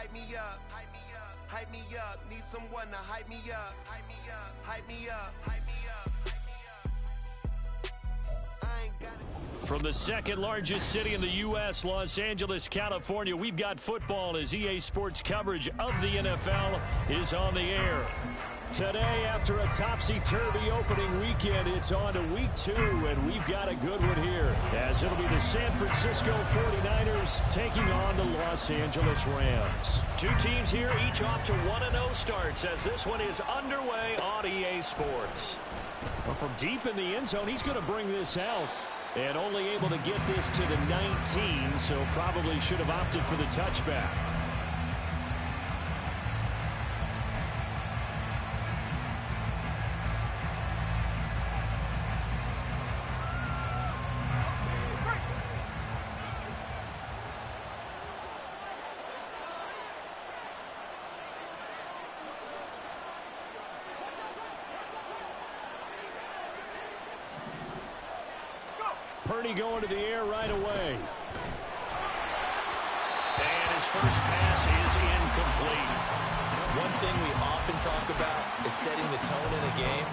hype me up, hype me up, hype me up. Need someone to hype me up, hype me up, hype me up, hype me up, hype me up. I ain't got it. From the second largest city in the U.S., Los Angeles, California, we've got football as EA Sports coverage of the NFL is on the air. Today, after a topsy-turvy opening weekend, it's on to week 2, and we've got a good one here, as it'll be the San Francisco 49ers taking on the Los Angeles Rams. Two teams here, each off to 1-0 starts, as this one is underway on EA Sports. Well, from deep in the end zone, he's going to bring this out, and only able to get this to the 19, so probably should have opted for the touchback. Purdy going to the air right away. And his first pass is incomplete. One thing we often talk about is setting the tone in a game.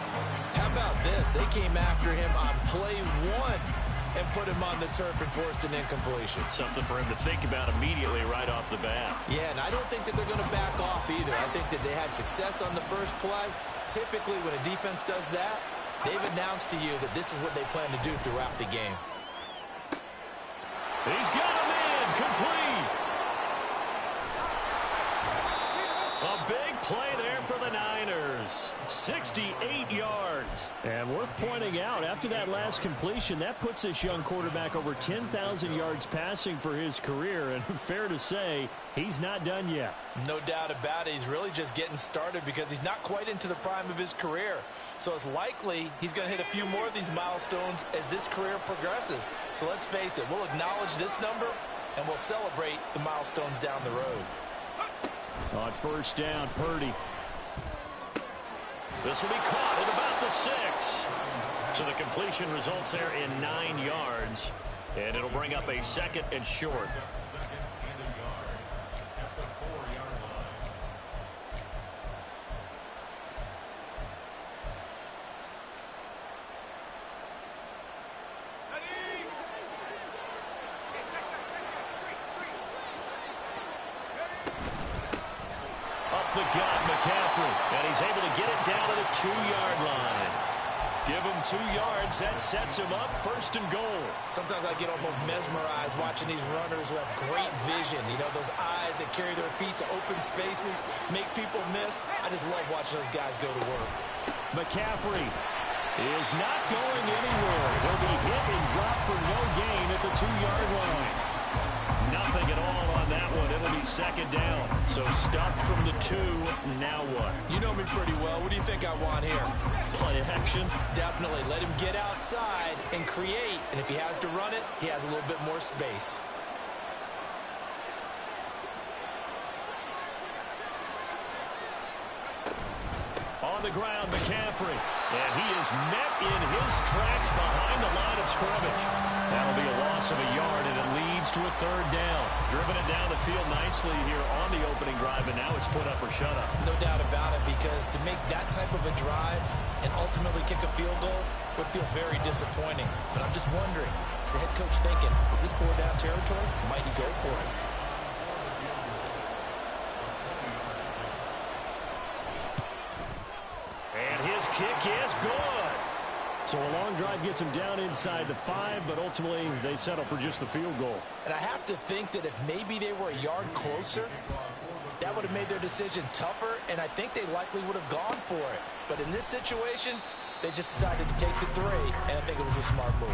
How about this? They came after him on play 1 and put him on the turf and forced an incompletion. Something for him to think about immediately right off the bat. Yeah, and I don't think that they're going to back off either. I think that they had success on the first play. Typically, when a defense does that, they've announced to you that this is what they plan to do throughout the game. He's got him in, complete. A big play there for the Niners. 68 yards. And worth pointing out, after that last completion, that puts this young quarterback over 10,000 yards passing for his career. And fair to say, he's not done yet. No doubt about it. He's really just getting started because he's not quite into the prime of his career. So it's likely he's going to hit a few more of these milestones as this career progresses. So let's face it, we'll acknowledge this number and we'll celebrate the milestones down the road. On first down, Purdy. This will be caught at about the 6. So the completion results there in 9 yards. And it'll bring up a 2nd and short. The gut, McCaffrey, and he's able to get it down to the 2-yard line. Give him 2 yards, that sets him up, 1st and goal. Sometimes I get almost mesmerized watching these runners who have great vision. You know, those eyes that carry their feet to open spaces, make people miss. I just love watching those guys go to work. McCaffrey is not going anywhere. He'll be hit and dropped for no gain at the 2-yard line. Nothing at all on that one. It'll be 2nd down. So stop from the 2. Now what? You know me pretty well. What do you think I want here? Play action? Definitely. Let him get outside and create. And if he has to run it, he has a little bit more space. On the ground, McCaffrey. And he is met in his tracks behind the line of scrimmage. That'll be a loss of a yard, and it leads to a 3rd down. Driven it down the field nicely here on the opening drive, and now it's put up or shut up. No doubt about it, because to make that type of a drive and ultimately kick a field goal would feel very disappointing. But I'm just wondering, is the head coach thinking, is this 4-down territory? Might he go for it? His kick is good. So a long drive gets him down inside the 5, but ultimately they settle for just the field goal. And I have to think that if maybe they were a yard closer, that would have made their decision tougher, and I think they likely would have gone for it. But in this situation, they just decided to take the 3, and I think it was a smart move.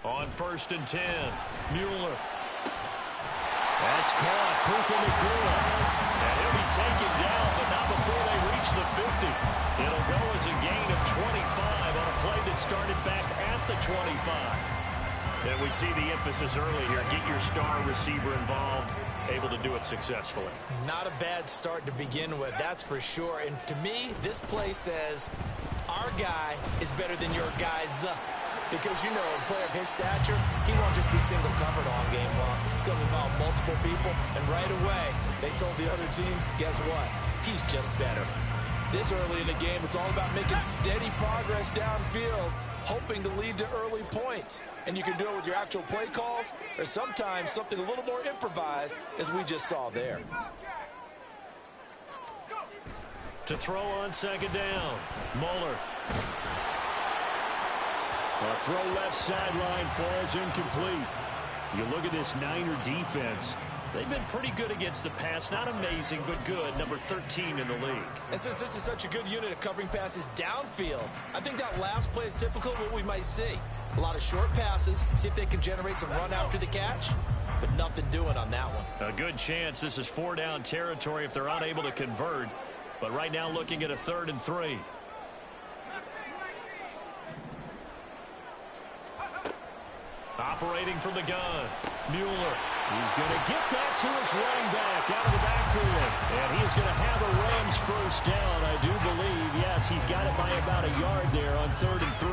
On 1st and 10, Mueller. That's caught, Puka Nacua. And he'll be taken down, but not before they reach the 50. It'll go as a gain of 25 on a play that started back at the 25. And we see the emphasis early here. Get your star receiver involved. able to do it successfully. Not a bad start to begin with, that's for sure. And to me, this play says our guy is better than your guys. Because, you know, a player of his stature, he won't just be single covered all game long. It's going to involve multiple people. And right away, they told the other team, guess what? He's just better. This early in the game, it's all about making steady progress downfield, hoping to lead to early points. And you can do it with your actual play calls, or sometimes something a little more improvised, as we just saw there. To throw on second down, Moeller. A throw left sideline falls incomplete. You look at this Niner defense. They've been pretty good against the pass. Not amazing, but good. Number 13 in the league. And since this is such a good unit of covering passes downfield, I think that last play is typical of what we might see. A lot of short passes. See if they can generate some run after the catch. But nothing doing on that one. A good chance this is 4-down territory if they're unable to convert. But right now looking at a 3rd and 3. Operating from the gun, Mueller. He's going to get that to his running back out of the backfield. And he is going to have a Rams first down, I do believe. Yes, he's got it by about a yard there on 3rd and 3.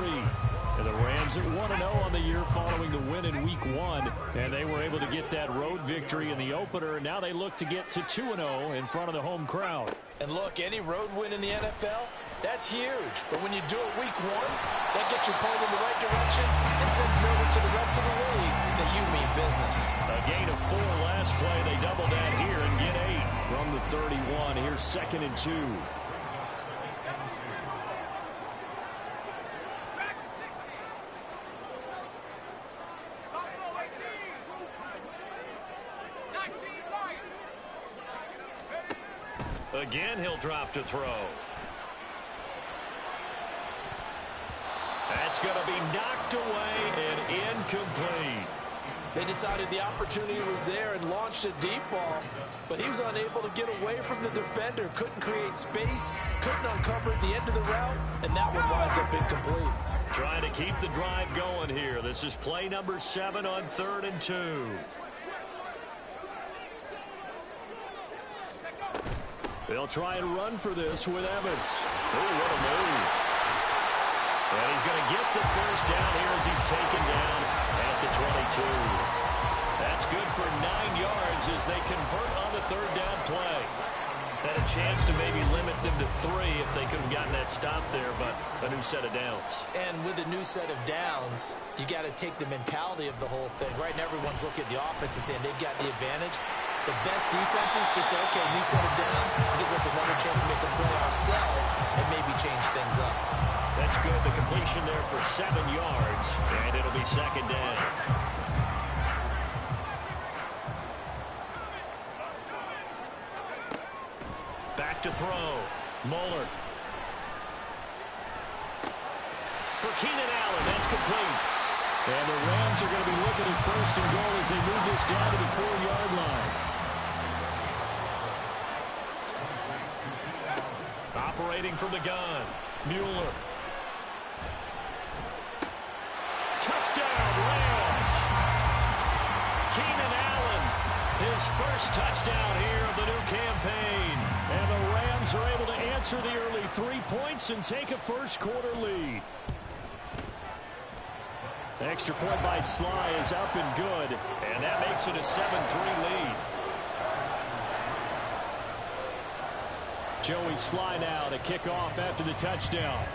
And the Rams are 1-0 on the year following the win in Week 1. And they were able to get that road victory in the opener. And now they look to get to 2-0 in front of the home crowd. And look, any road win in the NFL, that's huge. But when you do it Week 1, that gets you pointed in the right direction and sends notice to the rest of the league that you mean business. A gain of 4 last play. They double that here and get 8 from the 31. Here's 2nd and 2. Again, he'll drop to throw. That's going to be knocked away and incomplete. They decided the opportunity was there and launched a deep ball, but he was unable to get away from the defender, couldn't create space, couldn't uncover at the end of the route, and that one winds up incomplete. Trying to keep the drive going here. This is play number 7 on 3rd and 2. They'll try and run for this with Evans. Oh, what a move. And he's going to get the first down here as he's taken down at the 22. That's good for 9 yards as they convert on the 3rd down play. Had a chance to maybe limit them to 3 if they could have gotten that stop there, but a new set of downs. And with a new set of downs, you got to take the mentality of the whole thing. Right now, everyone's looking at the offense and saying they've got the advantage. The best defenses just say, okay, new set of downs gives us another chance to make a play ourselves and maybe change things up. That's good. The completion there for 7 yards, and it'll be 2nd down. Back to throw. Moeller. For Keenan Allen, that's complete. And the Rams are going to be looking at 1st and goal as they move this down to the 4-yard line. Operating from the gun, Mueller. Touchdown, Rams! Keenan Allen, his first touchdown here of the new campaign. And the Rams are able to answer the early 3 points and take a first-quarter lead. Extra point by Sly is up and good, and that makes it a 7-3 lead. Joey Sly now to kick off after the touchdown.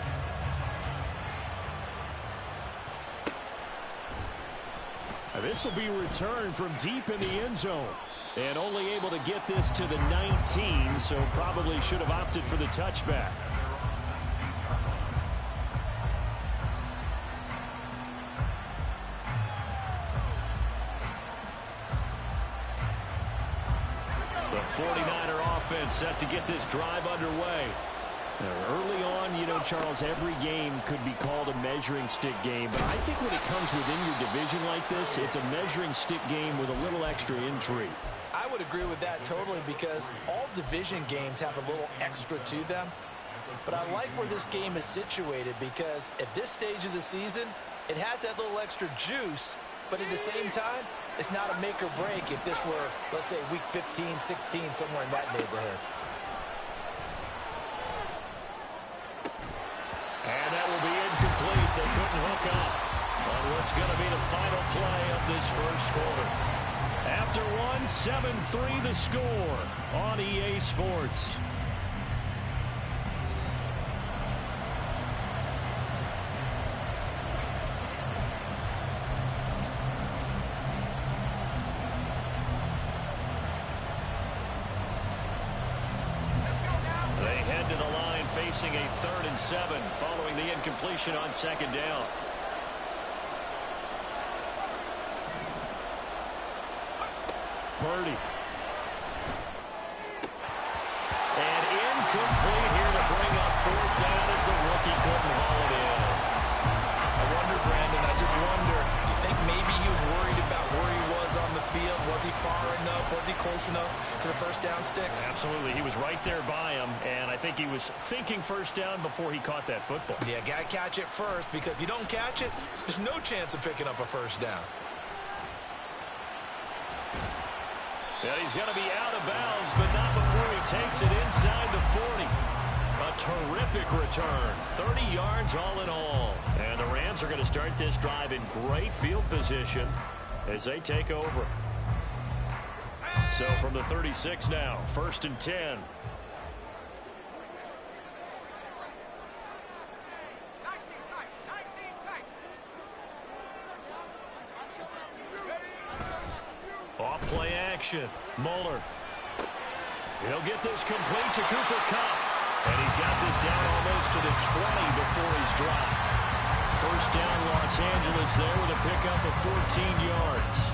This will be returned from deep in the end zone. And only able to get this to the 19, so probably should have opted for the touchback. The 49er offense set to get this drive underway. Now, early on, you know, Charles, every game could be called a measuring stick game. But I think when it comes within your division like this, it's a measuring stick game with a little extra intrigue. I would agree with that totally because all division games have a little extra to them. But I like where this game is situated because at this stage of the season, it has that little extra juice, but at the same time, It's not a make or break if this were, let's say, week 15, 16, somewhere in that neighborhood. And that will be incomplete. They couldn't hook up on what's going to be the final play of this first quarter. After 7-3 the score on EA Sports. They head to the line facing a 3rd and 7 following the incompletion on 2nd down. Purdy. And incomplete here to bring up 4th down as the rookie couldn't haul it in. I wonder, Brandon, I just wonder, you think maybe he was worried about where he was on the field? Was he far enough? Was he close enough to the first down sticks? Absolutely. He was right there by him, and I think he was thinking first down before he caught that football. Yeah, got to catch it first, because if you don't catch it, there's no chance of picking up a first down. Yeah, he's going to be out of bounds, but not before he takes it inside the 40. A terrific return. 30 yards all in all. And the Rams are going to start this drive in great field position as they take over. So from the 36 now, 1st and 10. Off play action. Muller. He'll get this complete to Cooper Kupp. And he's got this down almost to the 20 before he's dropped. First down, Los Angeles there with a pickup of 14 yards.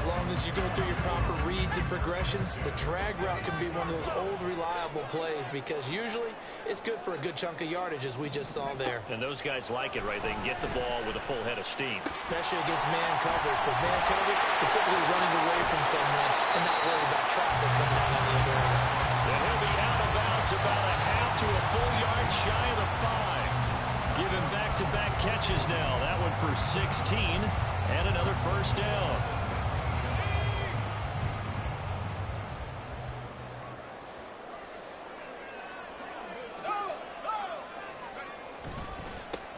As long as you go through your proper reads and progressions, the drag route can be one of those old reliable plays, because usually it's good for a good chunk of yardage, as we just saw there. And those guys like it, right? They can get the ball with a full head of steam. Especially against man coverage. Because man coverage, it's typically running away from someone and not worried about traffic coming out on the other end. And he'll be out of bounds about a half to a full yard shy of the 5. Giving back-to-back catches now. That one for 16 and another first down.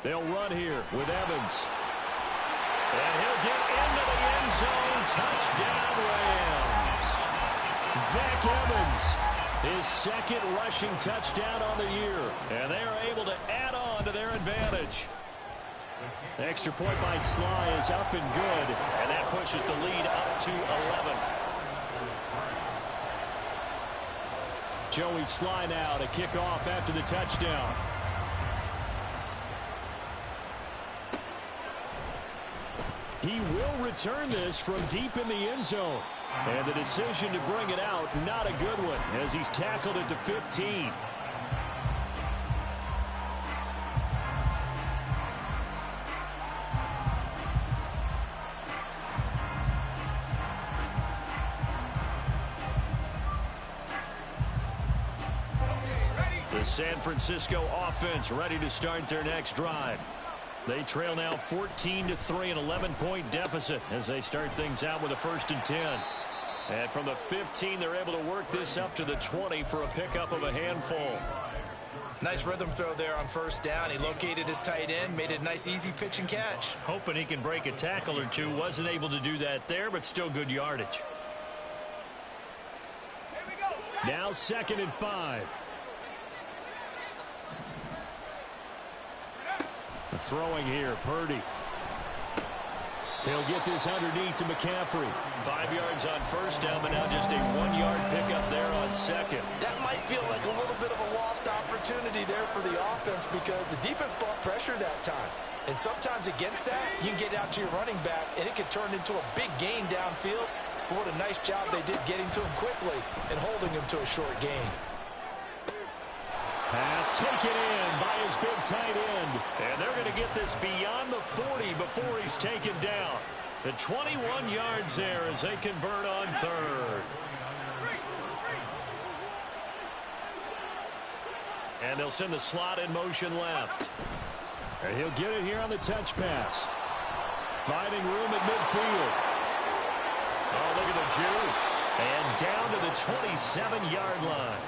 They'll run here with Evans. And he'll get into the end zone. Touchdown, Rams. Zach Evans, his 2nd rushing touchdown on the year. And they are able to add on to their advantage. The extra point by Sly is up and good. And that pushes the lead up to 11. Joey Sly now to kick off after the touchdown. He will return this from deep in the end zone. And the decision to bring it out, not a good one, as he's tackled it to 15. The San Francisco offense ready to start their next drive. They trail now 14-3, an 11-point deficit as they start things out with a 1st and 10. And from the 15, they're able to work this up to the 20 for a pickup of a handful. Nice rhythm throw there on 1st down. He located his tight end, made it a nice easy pitch and catch. Hoping he can break a tackle or two. Wasn't able to do that there, but still good yardage. Now 2nd and 5. Throwing here, Purdy. He'll get this underneath to McCaffrey. 5 yards on 1st down, but now just a 1-yard pickup there on 2nd. That might feel like a little bit of a lost opportunity there for the offense, because the defense brought pressure that time. And sometimes against that, you can get out to your running back, and it can turn into a big gain downfield. But what a nice job they did getting to him quickly and holding him to a short gain. Pass taken in by his big tight end. And they're going to get this beyond the 40 before he's taken down. The 21 yards there as they convert on 3rd. And they'll send the slot in motion left. And he'll get it here on the touch pass. Finding room at midfield. Oh, look at the juke. And down to the 27-yard line.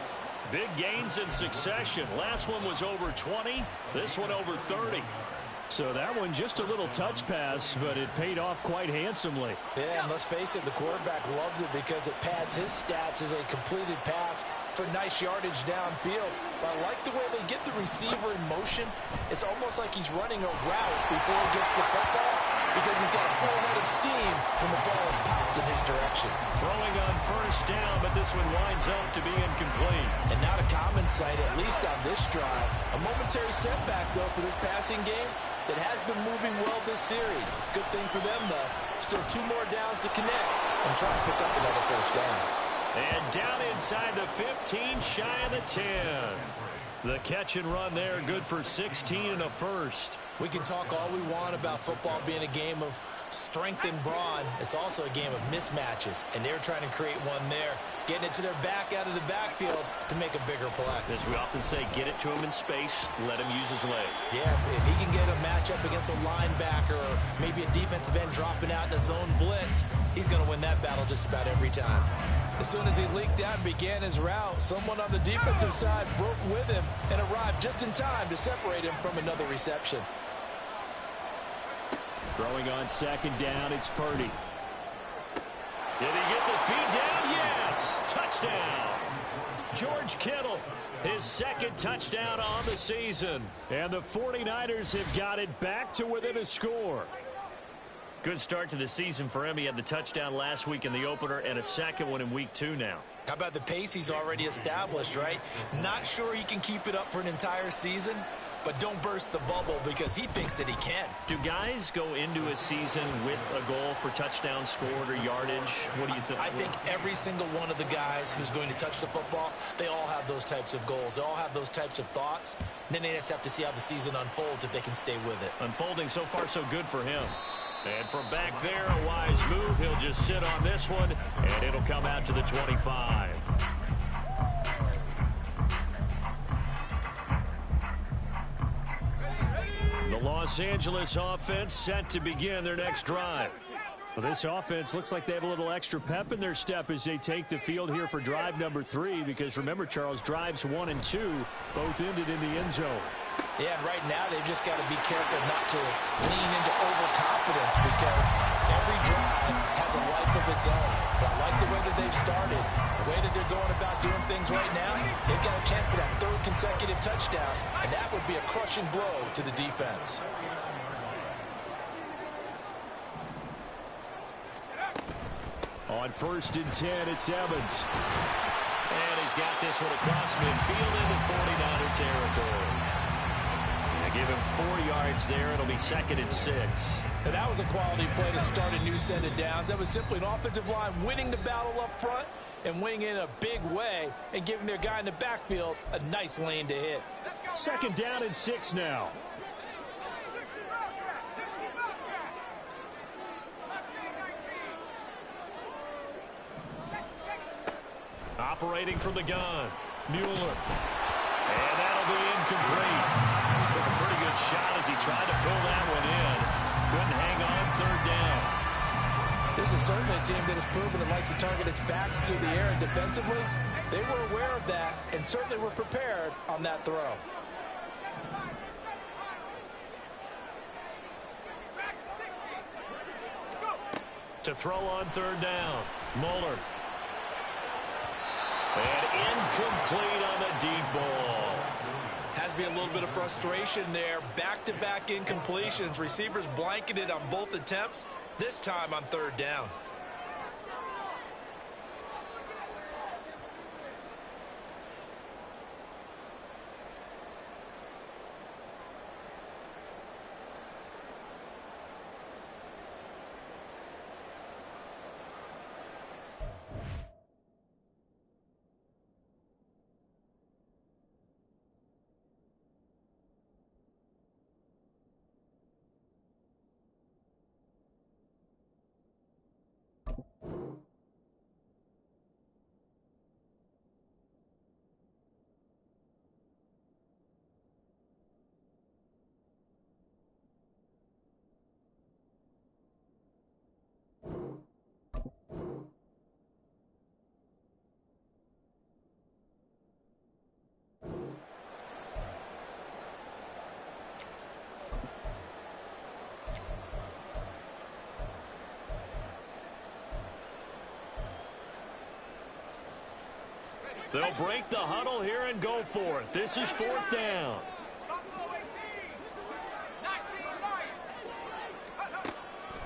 Big gains in succession. Last one was over 20. This one over 30. So that one just a little touch pass, but it paid off quite handsomely. Yeah, and let's face it, the quarterback loves it because it pads his stats as a completed pass for nice yardage downfield. But I like the way they get the receiver in motion. It's almost like he's running a route before he gets the football because he's got a full head of steam when the ball is popped in his direction. Throwing on first down, but this one winds up to be incomplete. And not a common sight, at least on this drive. A momentary setback, though, for this passing game that has been moving well this series. Good thing for them, though. Still 2 more downs to connect and try to pick up another first down. And down inside the 15, shy of the 10. The catch and run there, good for 16 and a first. We can talk all we want about football being a game of strength and brawn. It's also a game of mismatches, and they're trying to create one there, getting it to their back out of the backfield to make a bigger play. As we often say, get it to him in space, let him use his leg. Yeah, if he can get a matchup against a linebacker or maybe a defensive end dropping out in a zone blitz, he's going to win that battle just about every time. As soon as he leaked out and began his route, someone on the defensive side broke with him and arrived just in time to separate him from another reception. Throwing on second down, it's Purdy. Did he get the feed down? Yes! Touchdown! George Kittle, his second touchdown on the season. And the 49ers have got it back to within a score. Good start to the season for him. He had the touchdown last week in the opener and a second one in week 2 now. How about the pace he's already established, right? Not sure he can keep it up for an entire season, but don't burst the bubble because he thinks that he can. Do guys go into a season with a goal for touchdown scored or yardage? What do you think? I think every single one of the guys who's going to touch the football, they all have those types of goals. They all have those types of thoughts. And then they just have to see how the season unfolds if they can stay with it. Unfolding so far so good for him. And from back there, a wise move. He'll just sit on this one, and it'll come out to the 25. The Los Angeles offense set to begin their next drive. Well, this offense looks like they have a little extra pep in their step as they take the field here for drive number 3, because remember, Charles, drives 1 and 2 both ended in the end zone. Yeah, and right now they've just got to be careful not to lean into overconfidence because every drive has a life of its own. But I like the way that they've started, the way that they're going about doing things right now. They've got a chance for that 3rd consecutive touchdown, and that would be a crushing blow to the defense. On 1st and 10, it's Evans. And he's got this one across midfield into 49er territory. Give him 4 yards there. It'll be 2nd and 6. And that was a quality play to start a new set of downs. That was simply an offensive line winning the battle up front and winning in a big way and giving their guy in the backfield a nice lane to hit. 2nd down and 6 now. Operating from the gun, Mueller. And that'll be incomplete. Took a pretty good shot as he tried to pull that one in. Couldn't hang on 3rd down. This is certainly a team that has proven it likes to target its backs through the air, and defensively, they were aware of that and certainly were prepared on that throw. To throw on 3rd down, Mueller. And incomplete on the deep ball. Has to be a little bit of frustration there. Back-to-back incompletions. Receivers blanketed on both attempts, this time on 3rd down. They'll break the huddle here and go for it. This is 4th down.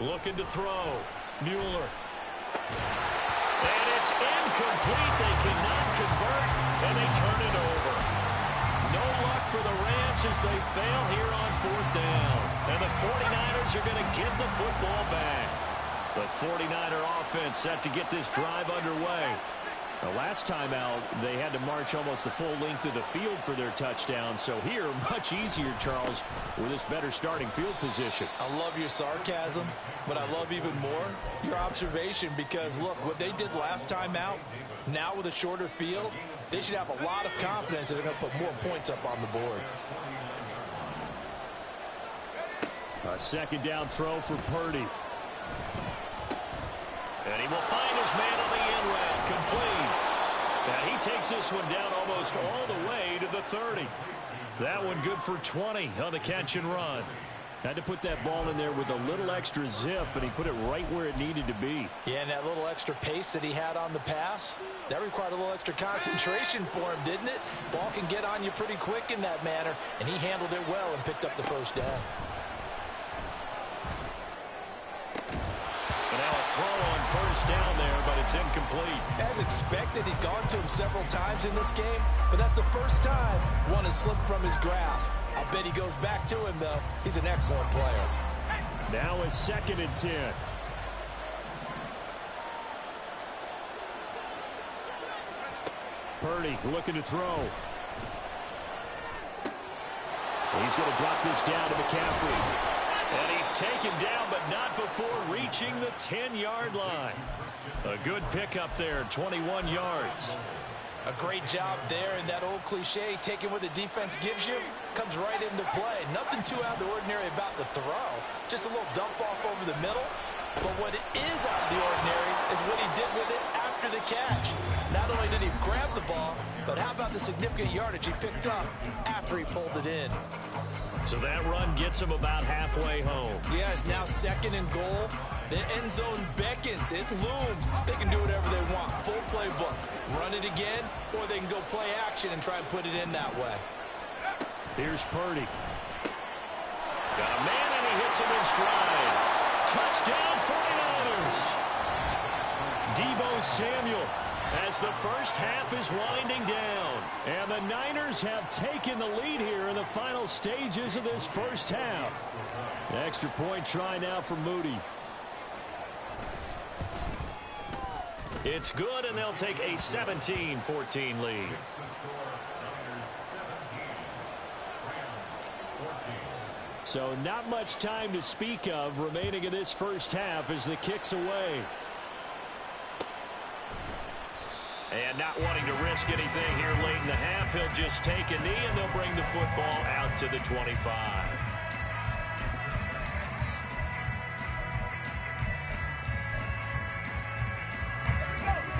Looking to throw. Mueller. And it's incomplete. They cannot convert, and they turn it over. No luck for the Rams as they fail here on 4th down. And the 49ers are going to get the football back. The 49er offense set to get this drive underway. The last time out, they had to march almost the full length of the field for their touchdown. So here, much easier, Charles, with this better starting field position. I love your sarcasm, but I love even more your observation because, look, what they did last time out, now with a shorter field, they should have a lot of confidence that they're going to put more points up on the board. A 2nd down throw for Purdy. And he will find his man on the end route, complete. And he takes this one down almost all the way to the 30. That one good for 20 on the catch and run. Had to put that ball in there with a little extra zip, but he put it right where it needed to be. Yeah, and that little extra pace that he had on the pass, that required a little extra concentration for him, didn't it? Ball can get on you pretty quick in that manner, and he handled it well and picked up the 1st down. Throw on 1st down there, but it's incomplete. As expected, he's gone to him several times in this game, but that's the first time one has slipped from his grasp. I'll bet he goes back to him, though. He's an excellent player. Now a 2nd and 10. Purdy looking to throw. He's going to drop this down to McCaffrey. And he's taken down, but not before reaching the 10-yard line. A good pickup there, 21 yards. A great job there, and that old cliche, taking what the defense gives you, comes right into play. Nothing too out of the ordinary about the throw. Just a little dump off over the middle. But what is out of the ordinary is what he did with it after the catch. Not only did he grab the ball, but how about the significant yardage he picked up after he pulled it in. So that run gets him about halfway home. Yeah, it's now 2nd and goal. The end zone beckons. It looms. They can do whatever they want. Full playbook. Run it again, or they can go play action and try and put it in that way. Here's Purdy. Got a man, and he hits him in stride. Touchdown, 49ers. Deebo Samuel as the first half is winding down. And the Niners have taken the lead here in the final stages of this first half. An extra point try now for Moody. It's good, and they'll take a 17-14 lead. So not much time to speak of remaining in this first half as the kick's away. And not wanting to risk anything here late in the half, he'll just take a knee, and they'll bring the football out to the 25.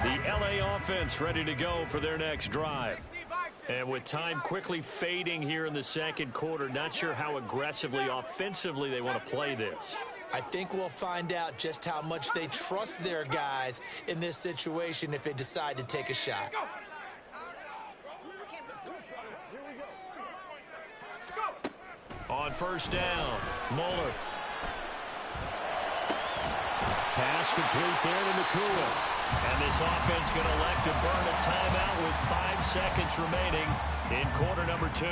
The LA offense ready to go for their next drive. And with time quickly fading here in the 2nd quarter, not sure how aggressively, offensively they want to play this. I think we'll find out just how much they trust their guys in this situation if they decide to take a shot. On 1st down, Mueller. Pass complete there to Nakua. And this offense going to elect to burn a timeout with 5 seconds remaining in quarter number 2.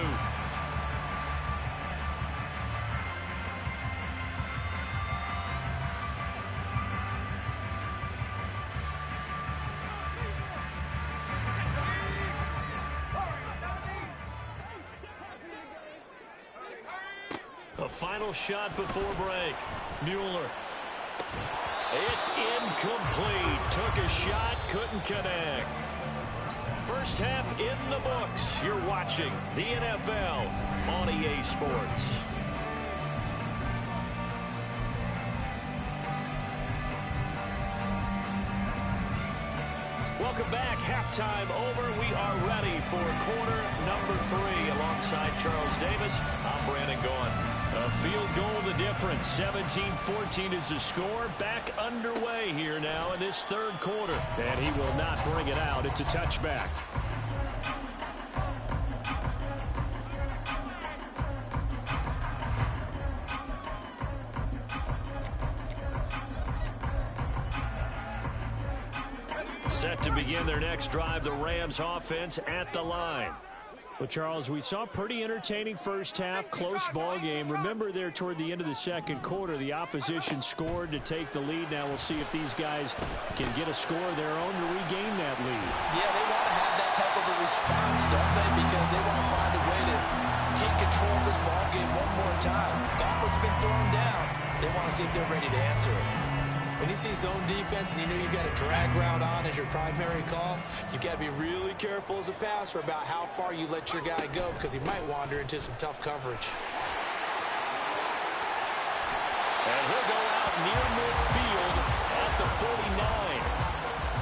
A final shot before break. Mueller. It's incomplete. Took a shot, couldn't connect. First half in the books. You're watching the NFL on EA Sports. Welcome back. Halftime over. We are ready for quarter number 3. Alongside Charles Davis, I'm Brandon Gaughan. A field goal the difference. 17-14 is the score. Back underway here now in this 3rd quarter. And he will not bring it out. It's a touchback. Set to begin their next drive, the Rams offense at the line. Well, Charles, we saw a pretty entertaining first half, close ball game. Remember there toward the end of the second quarter, the opposition scored to take the lead. Now we'll see if these guys can get a score of their own to regain that lead. Yeah, they want to have that type of a response, don't they? Because they want to find a way to take control of this ball game one more time. Gauntlet's been thrown down. They want to see if they're ready to answer it. When you see zone defense and you know you've got a drag route on as your primary call, you've got to be really careful as a passer about how far you let your guy go because he might wander into some tough coverage. And he'll go out near midfield at the 49.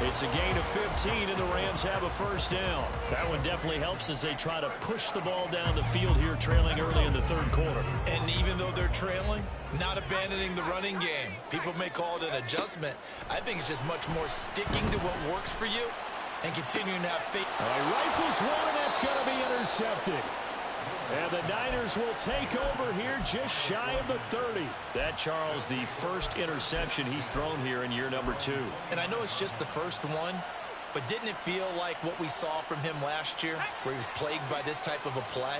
It's a gain of 15, and the Rams have a first down. That one definitely helps as they try to push the ball down the field here, trailing early in the third quarter. And even though they're trailing, not abandoning the running game. People may call it an adjustment. I think it's just much more sticking to what works for you and continuing to have faith. All right, rifles one, and that's going to be intercepted. And the Niners will take over here just shy of the 30. That, Charles, the first interception he's thrown here in year number 2. And I know it's just the first one, but didn't it feel like what we saw from him last year, where he was plagued by this type of a play?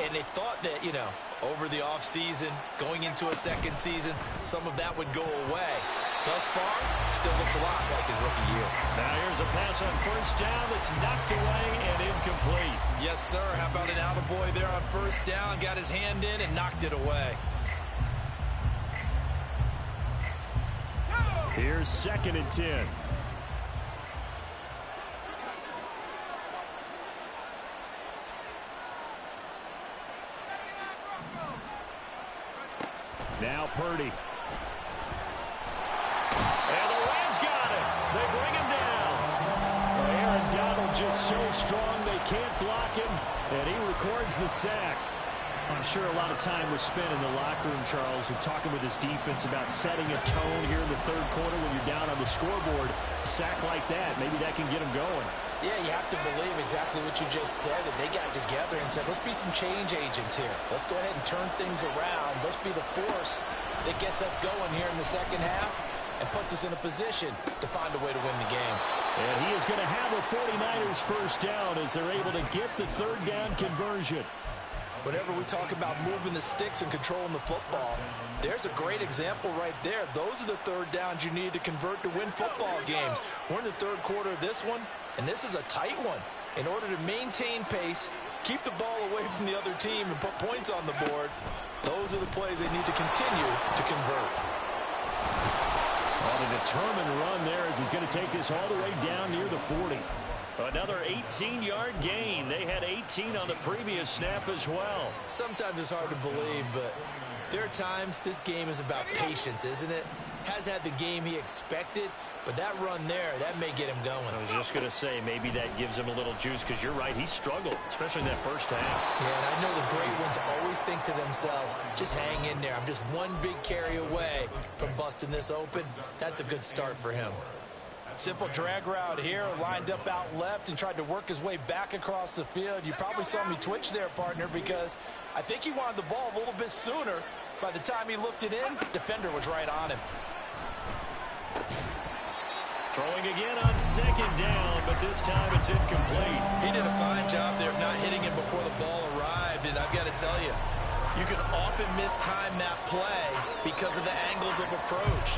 And they thought that, you know, over the offseason, going into a second season, some of that would go away. Thus far, still looks a lot like his rookie year. Now here's a pass on first down that's knocked away and incomplete. Yes, sir. How about an attaboy there on first down? Got his hand in and knocked it away. Here's 2nd and 10. Now Purdy. And the Rams got him. They bring him down. Well, Aaron Donald just so strong they can't block him, and he records the sack. I'm sure a lot of time was spent in the locker room, Charles, and talking with his defense about setting a tone here in the third quarter when you're down on the scoreboard. A sack like that, maybe that can get him going. Yeah, you have to believe exactly what you just said, that they got together and said, let's be some change agents here. Let's go ahead and turn things around. Let's be the force that gets us going here in the second half and puts us in a position to find a way to win the game. And he is going to have a 49ers first down as they're able to get the third down conversion. Whenever we talk about moving the sticks and controlling the football, there's a great example right there. Those are the third downs you need to convert to win football games. We're in the third quarter of this one, and this is a tight one. In order to maintain pace, keep the ball away from the other team, and put points on the board, those are the plays they need to continue to convert. On a determined run there as he's going to take this all the way down near the 40. Another 18-yard gain. They had 18 on the previous snap as well. Sometimes it's hard to believe, but there are times this game is about patience, isn't it? Has had the game he expected, but that run there, that may get him going. I was just going to say, maybe that gives him a little juice, because you're right, he struggled, especially in that first half. Yeah, and I know the great ones always think to themselves, just hang in there. I'm just one big carry away from busting this open. That's a good start for him. Simple drag route here, lined up out left and tried to work his way back across the field. You probably saw me twitch there, partner, because I think he wanted the ball a little bit sooner. By the time he looked it in, defender was right on him. Throwing again on second down, but this time it's incomplete. He did a fine job there of not hitting him before the ball arrived, and I've got to tell you, you can often mistime that play because of the angles of approach.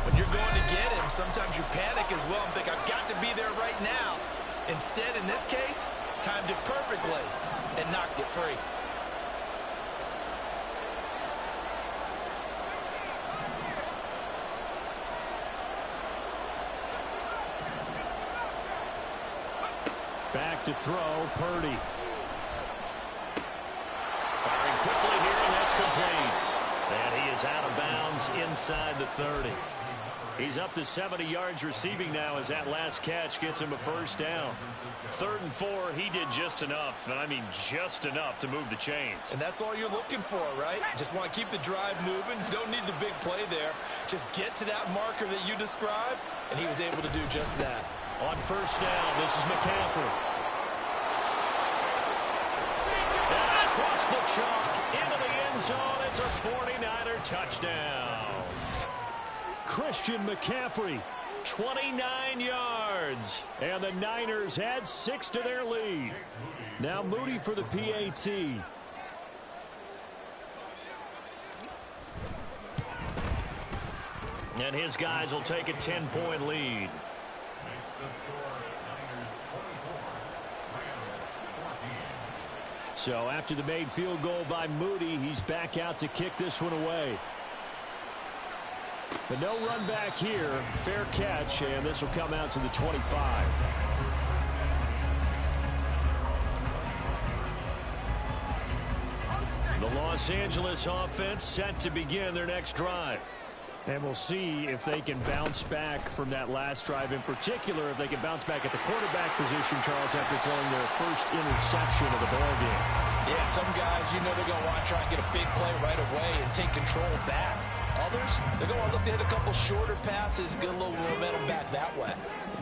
When you're going to get him, sometimes you panic as well and think, I've got to be there right now. Instead, in this case, timed it perfectly and knocked it free. Back to throw, Purdy. Firing quickly here, and that's complete. And he is out of bounds inside the 30. He's up to 70 yards receiving now as that last catch gets him a first down. 3rd and 4, he did just enough, and I mean just enough to move the chains. And that's all you're looking for, right? Just want to keep the drive moving. You don't need the big play there. Just get to that marker that you described, and he was able to do just that. On first down, this is McCaffrey. And across the chalk, into the end zone, it's a 49er touchdown. Christian McCaffrey 29 yards. And the Niners add 6 to their lead. Now Moody for the PAT. And his guys will take a 10-point lead. So after the made field goal by Moody, he's back out to kick this one away. But no run back here. Fair catch, and this will come out to the 25. The Los Angeles offense set to begin their next drive. And we'll see if they can bounce back from that last drive, in particular if they can bounce back at the quarterback position, Charles, after throwing their first interception of the ball game. Yeah, some guys, you know, they're going to want to try and get a big play right away and take control back. Others, they're going to look to hit a couple shorter passes, get a little momentum back that way.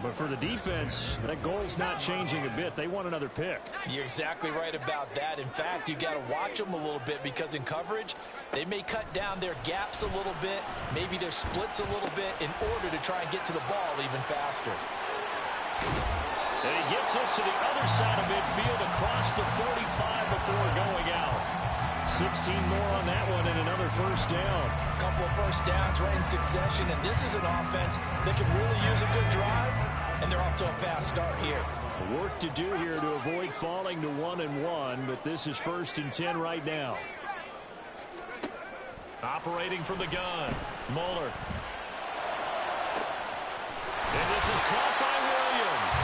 But for the defense, that goal's not changing a bit. They want another pick. You're exactly right about that. In fact, you got to watch them a little bit because in coverage, they may cut down their gaps a little bit, maybe their splits a little bit in order to try and get to the ball even faster. And he gets us to the other side of midfield across the 45 before going out. 16 more on that one and another first down. A couple of first downs right in succession, and this is an offense that can really use a good drive, and they're off to a fast start here. Work to do here to avoid falling to 1-1, but this is 1st and 10 right now. Operating from the gun, Muller. And this is caught by Williams.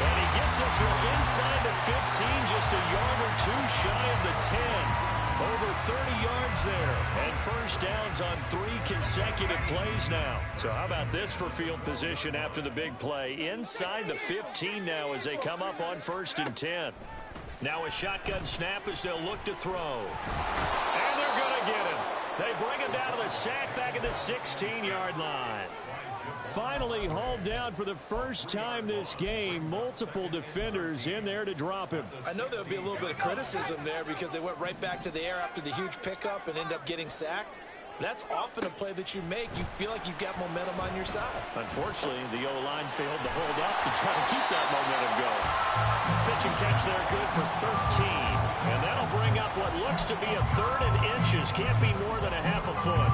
And he gets us from inside the 15, just a yard or two shy of the 10. Over 30 yards there. And first downs on 3 consecutive plays now. So how about this for field position after the big play? Inside the 15 now as they come up on 1st and 10. Now a shotgun snap as they'll look to throw. And they're going to get him. They bring him down to the sack back at the 16-yard line. Finally hauled down for the first time this game. Multiple defenders in there to drop him. I know there'll be a little bit of criticism there because they went right back to the air after the huge pickup and end up getting sacked. That's often a play that you make. You feel like you've got momentum on your side. Unfortunately, the O-line failed to hold up to try to keep that momentum going. Pitch and catch there good for 13. And that'll bring up what looks to be a 3rd and inches. Can't be more than a half a foot.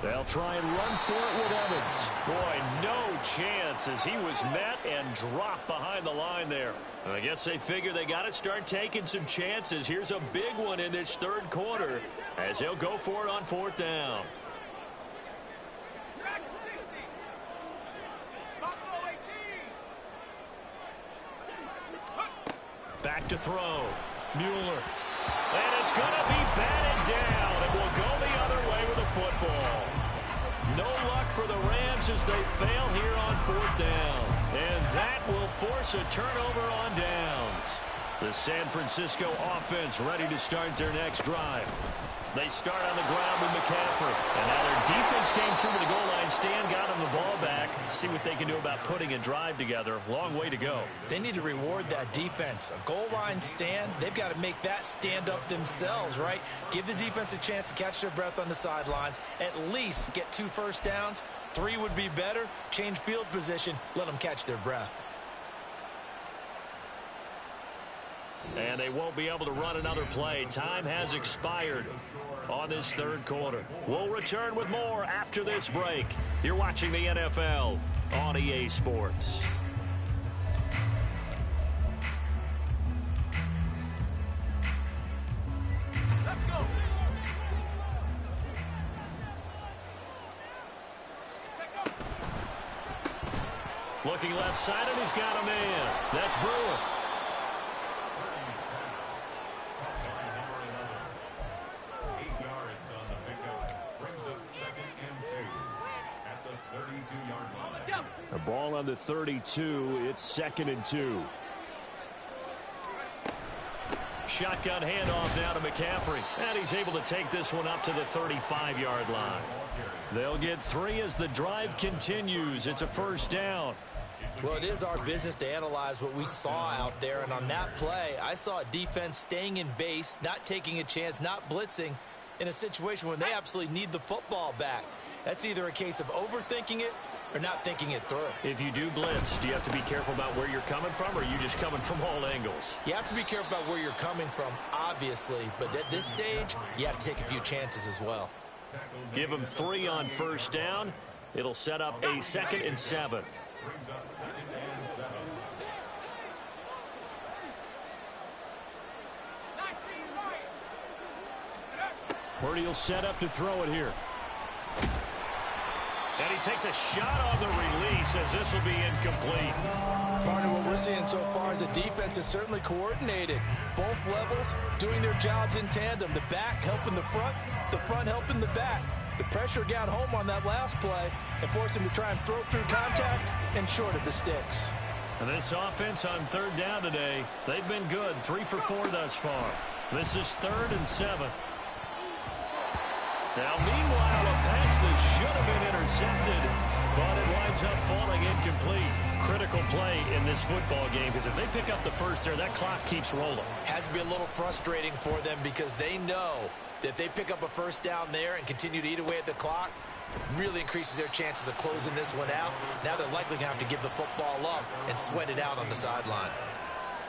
They'll try and run for it with Evans. Boy, no chance as he was met and dropped behind the line there. And I guess they figure they got to start taking some chances. Here's a big one in this 3rd quarter as they'll go for it on 4th down. Back to throw. Mueller. And it's going to be batted down. And will go the other way with the football. No luck for the Rams as they fail here on 4th down. And that will force a turnover on downs. The San Francisco offense ready to start their next drive. They start on the ground with McCaffrey. And now their defense came through to the goal line stand, got them the ball back. See what they can do about putting a drive together. Long way to go. They need to reward that defense. A goal line stand, they've got to make that stand up themselves, right? Give the defense a chance to catch their breath on the sidelines. At least get 2 first downs. 3 would be better. Change field position. Let them catch their breath. And they won't be able to run another play. Time has expired on this 3rd quarter. We'll return with more after this break. You're watching the NFL on EA Sports. Let's go. Looking left side, and he's got a man. That's Brewer. A ball on the 32. It's 2nd and 2. Shotgun handoff now to McCaffrey. And he's able to take this one up to the 35-yard line. They'll get 3 as the drive continues. It's a first down. Well, it is our business to analyze what we saw out there, and on that play, I saw a defense staying in base, not taking a chance, not blitzing in a situation when they absolutely need the football back. That's either a case of overthinking it or not thinking it through. If you do blitz, do you have to be careful about where you're coming from, or are you just coming from all angles? You have to be careful about where you're coming from, obviously, but at this stage, you have to take a few chances as well. Give them 3 on first down. It'll set up a 2nd and 7. Purdy will set up to throw it here. And he takes a shot on the release as this will be incomplete. Part of what we're seeing so far is the defense is certainly coordinated. Both levels doing their jobs in tandem. The back helping the front helping the back. The pressure got home on that last play and forced him to try and throw through contact and short of the sticks. And this offense on 3rd down today, they've been good. 3 for 4 thus far. This is 3rd and 7. Now, meanwhile, a pass that should have been intercepted, but it winds up falling incomplete. Critical play in this football game, because if they pick up the first there, that clock keeps rolling. Has to be a little frustrating for them because they know that if they pick up a first down there and continue to eat away at the clock, really increases their chances of closing this one out. Now they're likely going to have to give the football up and sweat it out on the sideline.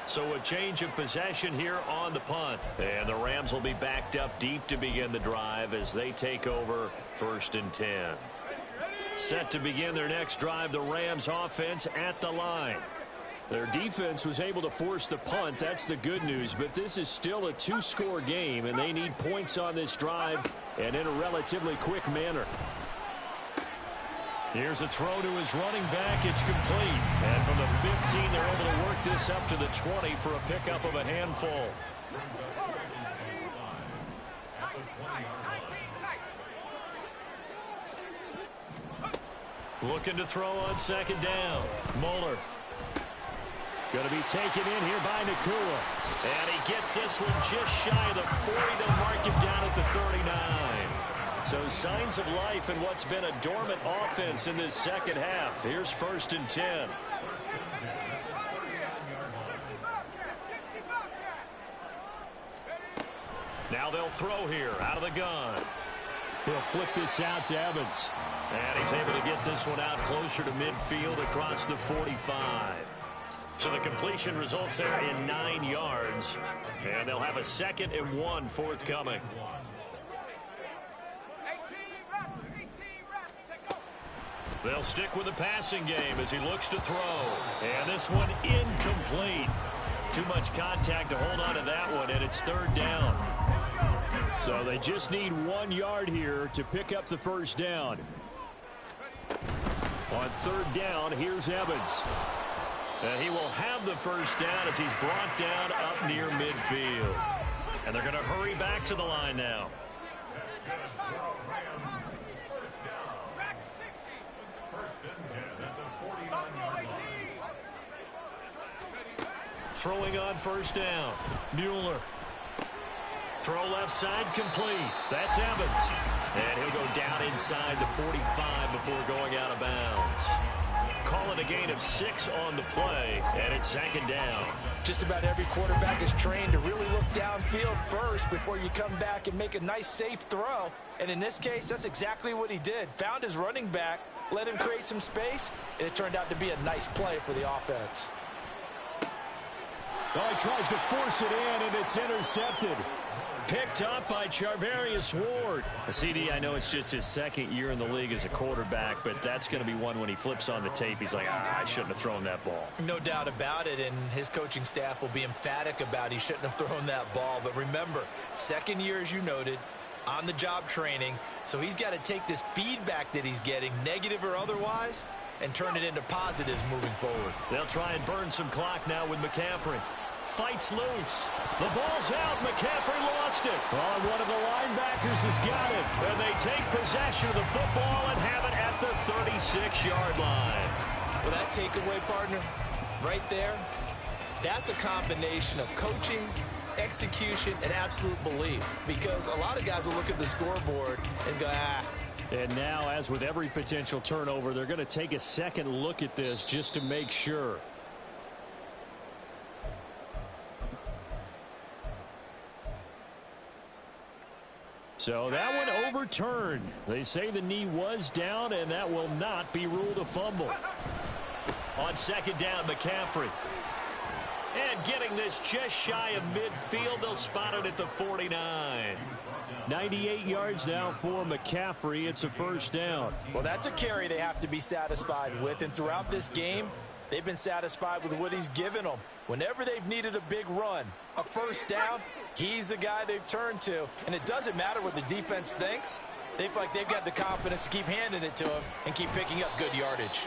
So a change of possession here on the punt. And the Rams will be backed up deep to begin the drive as they take over 1st and 10. Set to begin their next drive, the Rams offense at the line. Their defense was able to force the punt. That's the good news. But this is still a 2-score game, and they need points on this drive and in a relatively quick manner. Here's a throw to his running back. It's complete. And from the 15, they're able to work this up to the 20 for a pickup of a handful. Looking to throw on 2nd down. Muller. Going to be taken in here by Nakua. And he gets this one just shy of the 40. They'll mark him down at the 39. So signs of life in what's been a dormant offense in this second half. Here's 1st and 10. Now they'll throw here out of the gun. He'll flip this out to Evans. And he's able to get this one out closer to midfield across the 45. So the completion results there in 9 yards. And they'll have a 2nd and 1 forthcoming. They'll stick with the passing game as he looks to throw. And this one incomplete. Too much contact to hold on to that one, and it's 3rd down. So they just need 1 yard here to pick up the first down. On 3rd down, here's Evans. And he will have the first down as he's brought down up near midfield. And they're going to hurry back to the line now. Throwing on 1st down. Mueller. Throw left side complete. That's Evans. And he'll go down inside the 45 before going out of bounds. Call it a gain of 6 on the play, and it's 2nd down. Just about every quarterback is trained to really look downfield first before you come back and make a nice, safe throw. And in this case, that's exactly what he did. Found his running back, let him create some space, and it turned out to be a nice play for the offense. Oh, he tries to force it in, and it's intercepted. Picked up by Charvarius Ward. CD, I know it's just his 2nd year in the league as a quarterback, but that's going to be one when he flips on the tape. He's like, I shouldn't have thrown that ball. No doubt about it, and his coaching staff will be emphatic about he shouldn't have thrown that ball. But remember, 2nd year, as you noted, on-the-job training, so he's got to take this feedback that he's getting, negative or otherwise, and turn it into positives moving forward. They'll try and burn some clock now with McCaffrey. Fights loose. The ball's out. McCaffrey lost it. Oh, one of the linebackers has got it. And they take possession of the football and have it at the 36-yard line. Well, that takeaway, partner, right there, that's a combination of coaching, execution, and absolute belief. Because a lot of guys will look at the scoreboard and go, And now, as with every potential turnover, they're going to take a second look at this just to make sure. So that one overturned. They say the knee was down, and that will not be ruled a fumble. On second down, McCaffrey. And getting this just shy of midfield, they'll spot it at the 49. 98 yards now for McCaffrey. It's a first down. Well, that's a carry they have to be satisfied with. And throughout this game, they've been satisfied with what he's given them. Whenever they've needed a big run, a first down, he's the guy they've turned to. And it doesn't matter what the defense thinks. They feel like they've got the confidence to keep handing it to him and keep picking up good yardage.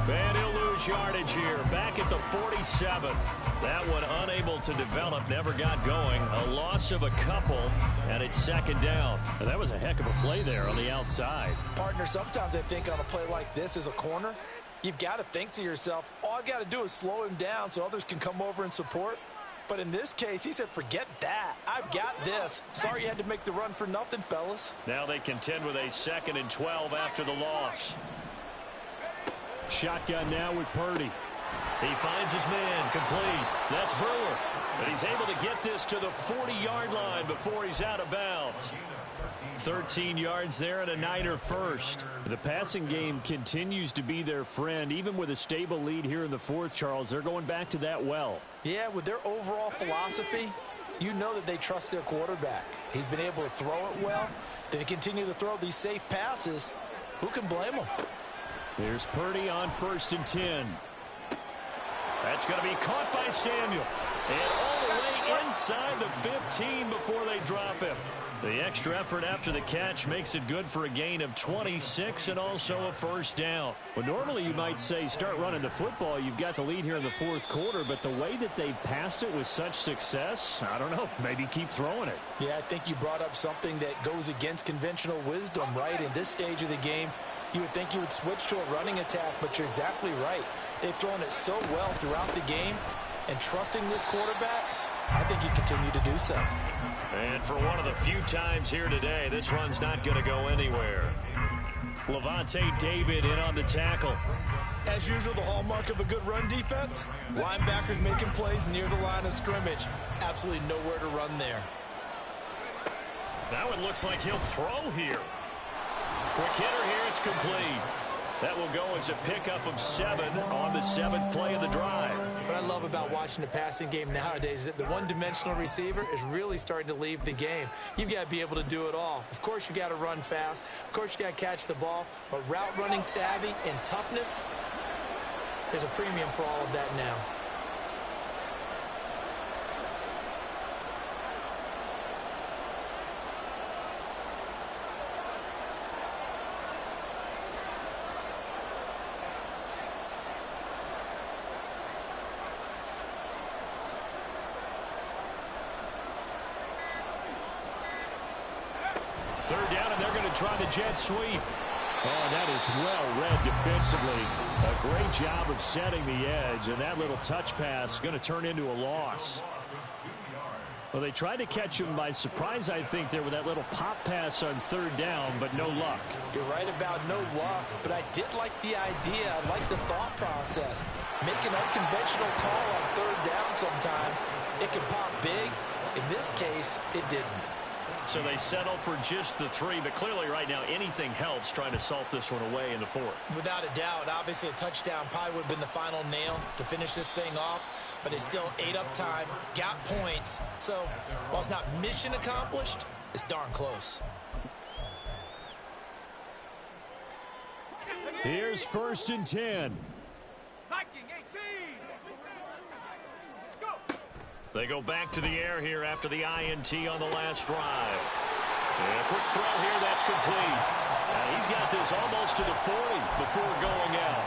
And he'll lose yardage here. Back at the 47. That one unable to develop, never got going. A loss of a couple, and it's second down. And that was a heck of a play there on the outside. Partner, sometimes I think on a play like this as a corner, you've got to think to yourself, all I've got to do is slow him down so others can come over and support. But in this case, he said, forget that. I've got this. Sorry you had to make the run for nothing, fellas. Now they contend with a 2nd and 12 after the loss. Shotgun now with Purdy. He finds his man, complete. That's Brewer. But he's able to get this to the 40-yard line before he's out of bounds. 13 yards there and a Niner first. The passing game continues to be their friend. Even with a stable lead here in the fourth, Charles, they're going back to that well. Yeah, with their overall philosophy, you know that they trust their quarterback. He's been able to throw it well. They continue to throw these safe passes. Who can blame them? Here's Purdy on 1st and 10. That's going to be caught by Samuel. And all the way inside the 15 before they drop him. The extra effort after the catch makes it good for a gain of 26 and also a first down. Well, normally you might say start running the football. You've got the lead here in the fourth quarter, but the way that they've passed it with such success, I don't know, maybe keep throwing it. Yeah, I think you brought up something that goes against conventional wisdom, right? In this stage of the game, you would think you would switch to a running attack, but you're exactly right. They've thrown it so well throughout the game, and trusting this quarterback, I think you continue to do so. And for one of the few times here today, this run's not going to go anywhere. Levante David in on the tackle. As usual, the hallmark of a good run defense, linebackers making plays near the line of scrimmage. Absolutely nowhere to run there. That one looks like he'll throw here. Quick hitter here, it's complete. That will go as a pickup of 7 on the 7th play of the drive. What I love about watching the passing game nowadays is that the one-dimensional receiver is really starting to leave the game. You've got to be able to do it all. Of course, you got to run fast. Of course, you got to catch the ball. But route running savvy and toughness, there's a premium for all of that now. Third down, and they're going to try the jet sweep. Oh, that is well read defensively. A great job of setting the edge, and that little touch pass is going to turn into a loss. Well, they tried to catch him by surprise, I think, there with that little pop pass on 3rd down, but no luck. You're right about no luck, but I did like the idea. I like the thought process. Make an unconventional call on 3rd down sometimes. It can pop big. In this case, it didn't. So they settle for just the 3, but clearly right now anything helps trying to salt this one away in the 4th. Without a doubt, obviously a touchdown probably would have been the final nail to finish this thing off, but it's still ate up time, got points. So while it's not mission accomplished, it's darn close. Here's 1st and 10. They go back to the air here after the INT on the last drive. And a quick throw here, that's complete. He's got this almost to the 40 before going out.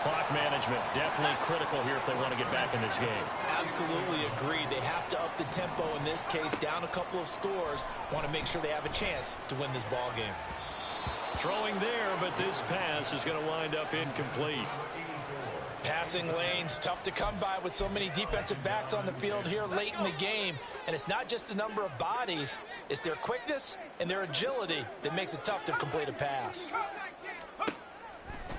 Clock management definitely critical here if they want to get back in this game. Absolutely agreed. They have to up the tempo in this case, down a couple of scores. Want to make sure they have a chance to win this ball game. Throwing there, but this pass is going to wind up incomplete. Passing lanes, tough to come by with so many defensive backs on the field here late in the game. And it's not just the number of bodies, it's their quickness and their agility that makes it tough to complete a pass.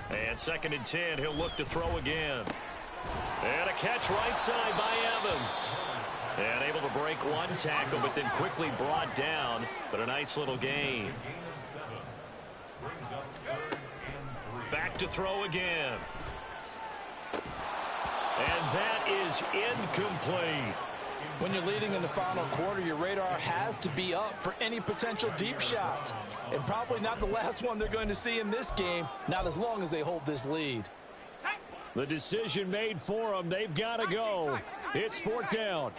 And 2nd and 10, he'll look to throw again. And a catch right side by Evans. And able to break one tackle, but then quickly brought down. But a nice little gain. Back to throw again. And that is incomplete. When you're leading in the final quarter, your radar has to be up for any potential deep shots. And probably not the last one they're going to see in this game, not as long as they hold this lead. The decision made for them. They've got to go. It's 4th down.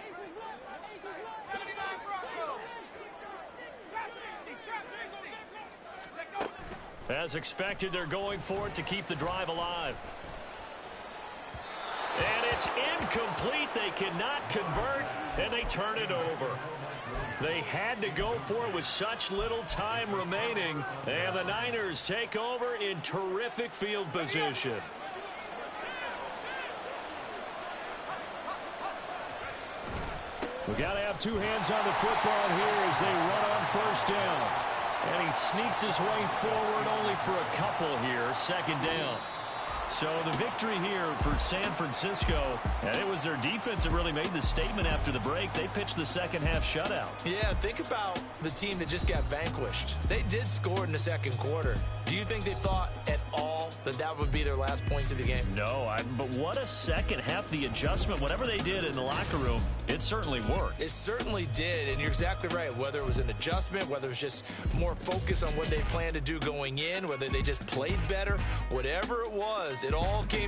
As expected, they're going for it to keep the drive alive. And it's incomplete. They cannot convert, and they turn it over. They had to go for it with such little time remaining, and the Niners take over in terrific field position. We've got to have two hands on the football here as they run on 1st down. And he sneaks his way forward only for a couple here. 2nd down. So the victory here for San Francisco, and it was their defense that really made the statement after the break. They pitched the second half shutout. Yeah, think about the team that just got vanquished. They did score in the 2nd quarter. Do you think they thought at all that that would be their last points of the game? No, but what a second half. The adjustment, whatever they did in the locker room, it certainly worked. It certainly did, and you're exactly right. Whether it was an adjustment, whether it was just more focus on what they planned to do going in, whether they just played better, whatever it was, it all came